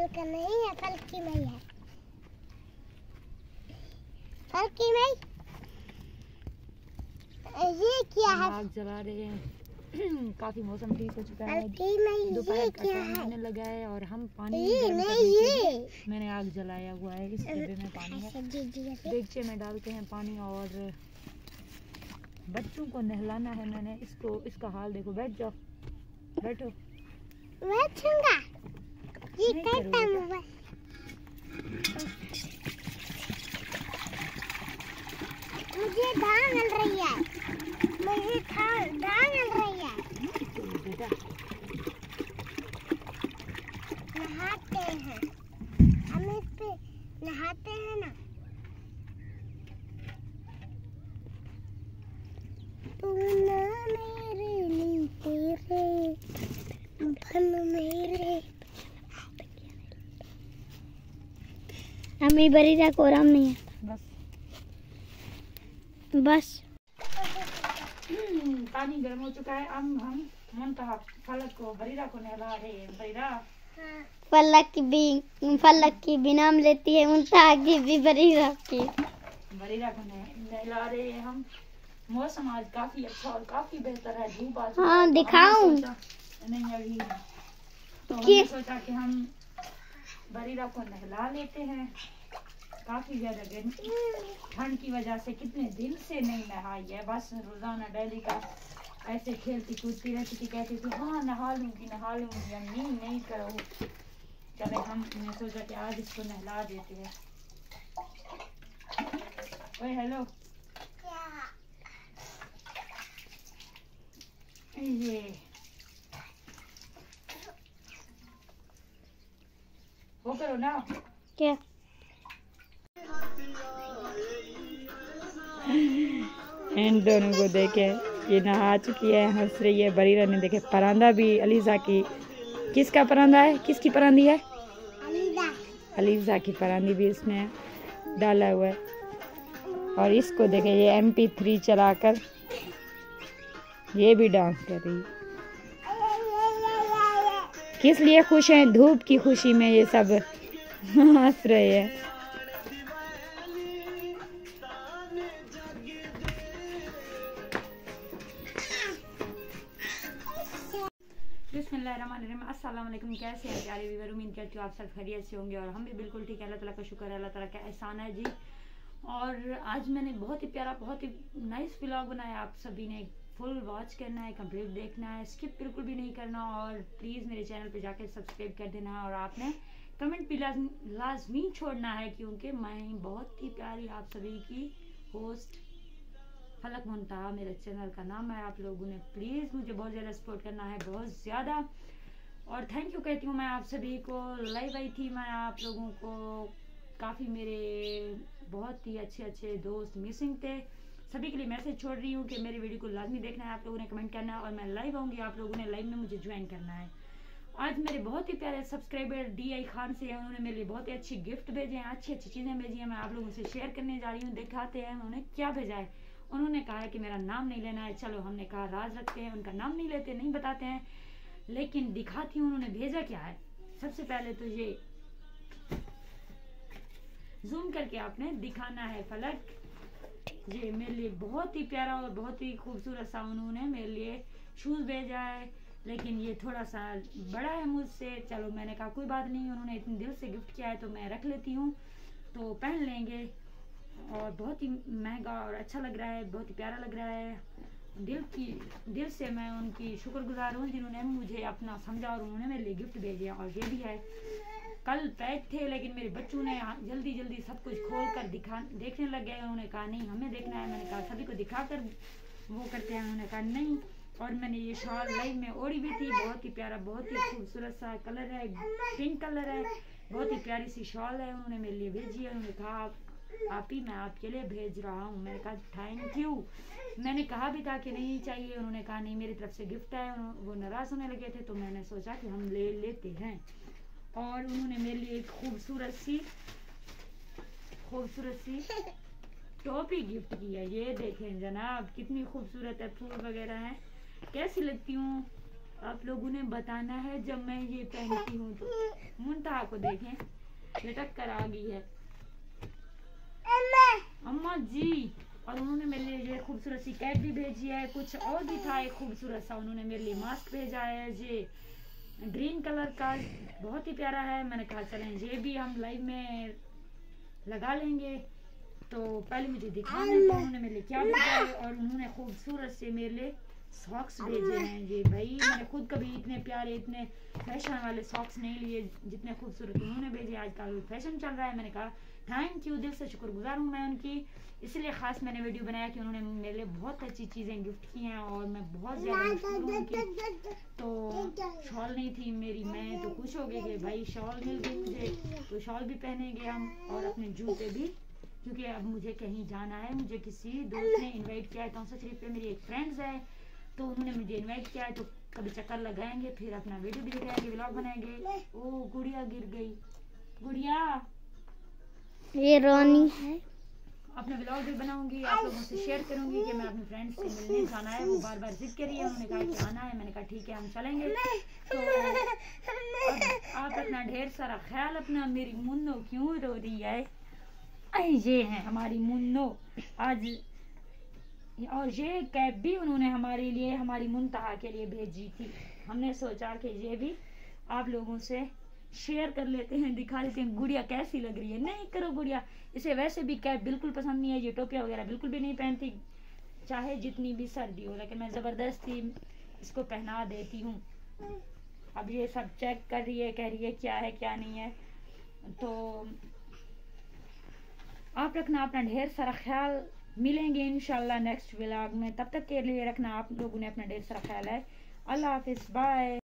फल का नहीं है, फल की मई है, फल की मई। ये क्या है? आग जला रहे हैं। काफी मौसम ठीक हो चुका है, दोपहर का टाइम होने लगा है और हम पानी मैंने आग जलाया हुआ है। इस डिब्बे में पानी है, देगचे में डालते हैं पानी और बच्चों को नहलाना है। मैंने इसका हाल देखो। बैठ जाओ, बैठो। बैठूंगा। ये कैसा मोबाइल? मुझे धान मिल रही है, मुझे धान मिल रही है। बेटा नहाते हैं हम, इस पे नहाते हैं ना। तू ना मेरे लिए तेरे बन मेरे। हमें बरीदा को आराम नहीं है, बस। पानी गर्म हो चुका है। अब हम मुंतहा फलक को बरीरा को नहला रहे हैं। बरीरा फलक की भी नाम लेती है, मुंतहा की भी बरीरा की। बरीरा को नहला रहे हैं हम। मौसम आज काफी अच्छा और काफी बेहतर है। धूप आज हाँ दिखाऊं नहीं अभी, तो हमने सोचा कि हम बरीरा को नहला लेते हैं। काफी ज्यादा गर्मी, ठंड की वजह से कितने दिन से नहीं नहाई है। बस रोजाना डेली का ऐसे खेलती कूदती रहती थी, कहती थी हाँ नहा लूंगी अम्मी, नहीं करो। चले हमने सोचा कि आज इसको नहला देते हैं। ओए हेलो, ये वो करो ना। क्या? इन दोनों को देखे, ये नहा चुकी है, हंस रही है। बरीरा ने देखे परांदा भी अलीजा की, किसका परांदा है, किसकी परांदी है? अलीजा की परांदी भी इसने डाला हुआ है। और इसको देखे, ये MP3 चलाकर ये भी डांस कर रही है। किस लिए खुश हैं? धूप की खुशी में ये सब हंस रहे हैं। बिस्मिल्लाहिर्रहमानिर्रहीम। अस्सलाम वालेकुम। कैसे हैं प्यारे व्यूअर? उम्मीद करती हूँ आप सब खैरियत से होंगे और हम भी बिल्कुल ठीक है। अल्लाह ताला का शुक्र है, अल्लाह ताला का एहसान है जी। और आज मैंने बहुत ही प्यारा, बहुत ही नाइस व्लॉग बनाया। आप सभी ने फुल वॉच करना है, कंप्लीट देखना है, स्किप बिल्कुल भी नहीं करना। और प्लीज़ मेरे चैनल पे जाकर सब्सक्राइब कर देना और आपने कमेंट भी लाजमी छोड़ना है, क्योंकि मैं बहुत ही प्यारी आप सभी की होस्ट फलक मुंतहा मेरे चैनल का नाम है। आप लोगों ने प्लीज़ मुझे बहुत ज़्यादा सपोर्ट करना है, बहुत ज़्यादा। और थैंक यू कहती हूँ मैं आप सभी को। लाइव आई थी मैं आप लोगों को, काफ़ी मेरे बहुत ही अच्छे दोस्त मिसिंग थे। सभी के लिए मैसेज छोड़ रही हूँ कि मेरी वीडियो को लाजमी देखना है, आप लोगों ने कमेंट करना है और मैं लाइव आऊँगी। आप लोगों ने लाइव में मुझे ज्वाइन करना है। आज मेरे बहुत ही प्यारे सब्सक्राइबर DI खान से हैं, उन्होंने मेरे लिए बहुत ही अच्छी गिफ्ट भेजे हैं, अच्छी चीज़ें भेजी हैं। मैं आप लोगों से शेयर करने जा रही हूँ। दिखाते हैं उन्होंने क्या भेजा है। उन्होंने कहा है कि मेरा नाम नहीं लेना है। चलो हमने कहा राज रखते हैं, उनका नाम नहीं लेते, नहीं बताते हैं, लेकिन दिखाती हूँ उन्होंने भेजा क्या है। सबसे पहले तो ये जूम करके आपने दिखाना है फलक। ये मेरे लिए बहुत ही प्यारा और बहुत ही खूबसूरत सा उन्होंने मेरे लिए शूज भेजा है, लेकिन ये थोड़ा सा बड़ा है मुझसे। चलो मैंने कहा कोई बात नहीं, उन्होंने इतने दिल से गिफ्ट किया है तो मैं रख लेती हूँ, तो पहन लेंगे। और बहुत ही महंगा और अच्छा लग रहा है, बहुत ही प्यारा लग रहा है। दिल से मैं उनकी शुक्रगुजार हूँ जिन्होंने मुझे अपना समझा और उन्होंने मेरे लिए गिफ्ट भेजे। और ये भी है, कल पैक थे लेकिन मेरे बच्चों ने जल्दी सब कुछ खोल कर देखने लग गए। उन्होंने कहा नहीं हमें देखना है। मैंने कहा सभी को दिखाकर वो करते हैं। उन्होंने कहा नहीं। और मैंने ये शॉल लाइव में ओढ़ी भी थी, बहुत ही प्यारा, बहुत ही खूबसूरत सा कलर है, पिंक कलर है, बहुत ही प्यारी सी शॉल है। उन्होंने मेरे लिए भेजी है। उन्होंने कहा आप ही मैं आपके लिए भेज रहा हूँ। मैंने कहा थैंक यू। मैंने कहा भी था कि नहीं चाहिए, उन्होंने कहा नहीं मेरी तरफ से गिफ्ट है। वो नाराज होने लगे थे, तो मैंने सोचा कि हम ले लेते हैं। और उन्होंने मेरे लिए एक खूबसूरत सी टोपी गिफ्ट की है। ये देखें जनाब कितनी खूबसूरत है, फूल वगैरह हैं। कैसी लगती हूँ आप लोगों ने बताना है जब मैं ये पहनती हूँ तो। मुंतहा को देखें, लटक कर आ गई है अम्मा जी। और उन्होंने मेरे लिए ये खूबसूरत सी कैप भी भेजी है। कुछ और भी था एक खूबसूरत सा, उन्होंने मेरे लिए मास्क भेजा है ये ग्रीन कलर का, बहुत ही प्यारा है। मैंने कहा चलें ये भी हम लाइव में लगा लेंगे। तो पहले मुझे दिखाना है उन्होंने मेरे लिए क्या भेजा है। और उन्होंने खूबसूरत से मेरे लिए सॉक्स भेजे हैं। ये भाई मैंने खुद कभी इतने प्यारे इतने फैशन वाले सॉक्स नहीं लिए जितने खूबसूरत उन्होंने भेजे। आजकल फैशन चल रहा है। मैंने कहा थैंक यू, दिल से शुक्रगुजार हूँ मैं उनकी। इसलिए खास मैंने वीडियो बनाया कि उन्होंने मेरे लिए बहुत अच्छी चीज़ें गिफ्ट की हैं और मैं बहुत ज़्यादा मशहूर हूँ उनकी। तो शॉल नहीं थी मेरी, मैं तो खुश हो गई कि भाई शॉल मिल गई मुझे, तो शॉल भी पहनेंगे हम और अपने जूते भी, क्योंकि अब मुझे कहीं जाना है। मुझे किसी दोस्त ने इनवाइट किया है तौसा शरीफ पे, मेरी एक फ्रेंड्स है तो उन्होंने मुझे इनवाइट किया है। तो कभी चक्कर लगाएंगे, फिर अपना वीडियो भी दिखाएंगे, व्लॉग बनाएंगे। ओ गुड़िया गिर गई, गुड़िया ये रोनी है। अपने व्लॉग भी बनाऊंगी, आप लोगों से शेयर करूंगी कि मैं अपने फ्रेंड्स से मिलने जाना है। वो बार बार जिद कर रही है, उन्होंने कहा कि आना है। मैंने कहा ठीक है हम चलेंगे। तो आप अपना ढेर सारा ख्याल अपना। मेरी मुन्नो क्यों रो रही है? ये है हमारी मुन्नो आज। और ये कैप भी उन्होंने हमारे लिए, हमारी मुंतहा के लिए भेजी थी। हमने सोचा कि ये भी आप लोगों से शेयर कर लेते हैं, दिखा लेते हैं। गुड़िया कैसी लग रही है? नहीं करो गुड़िया, इसे वैसे भी कैप बिल्कुल पसंद नहीं है, ये टोपिया वगैरह बिल्कुल भी नहीं पहनती, चाहे जितनी भी सर्दी हो, लेकिन मैं ज़बरदस्ती इसको पहना देती हूँ। अब ये सब चेक कर रही है, कह रही है क्या है क्या नहीं है। तो आप रखना अपना ढेर सारा ख्याल। मिलेंगे इंशाल्लाह नेक्स्ट व्लॉग में, तब तक के लिए रखना आप लोगों ने अपना ढेर सारा ख्याल है। अल्लाह हाफिज़, बाय।